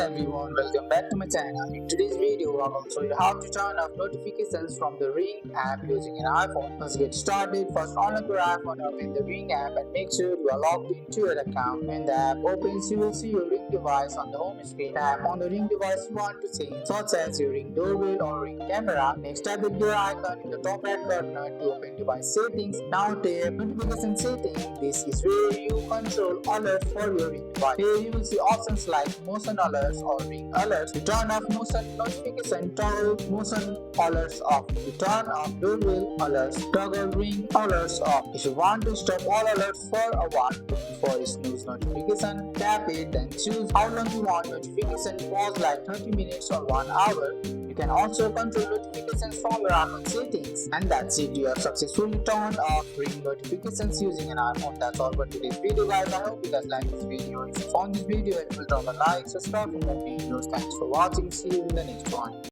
everyone, welcome back to my channel. In today's video, I will show you how to turn off notifications from the Ring app using an iPhone. Let's get started. First, unlock your iPhone, open the Ring app and make sure you are logged into your account. When the app opens, you will see your Ring device on the home screen. Tap on the Ring device you want to change, such as your Ring doorbell or Ring camera. Next, tap the gear icon in the top right corner to open device settings. Now tap notification settings. This is where you control alerts for your Ring device. Here you will see options like motion alerts or ring alerts. To turn off motion notification, toggle motion alerts off. To turn off doorbell alerts, toggle ring alerts off. If you want to stop all alerts for a while before a snooze notification, tap it and choose how long you want notification to pause, like 30 minutes or 1 hour. You can also control notifications from your iPhone settings. And that's it, you have successfully turned off ring notifications using an iPhone. That's all for today's video, guys. I hope you guys like this video. If you found this video helpful, drop a like, subscribe for more videos. Thanks for watching. See you in the next one.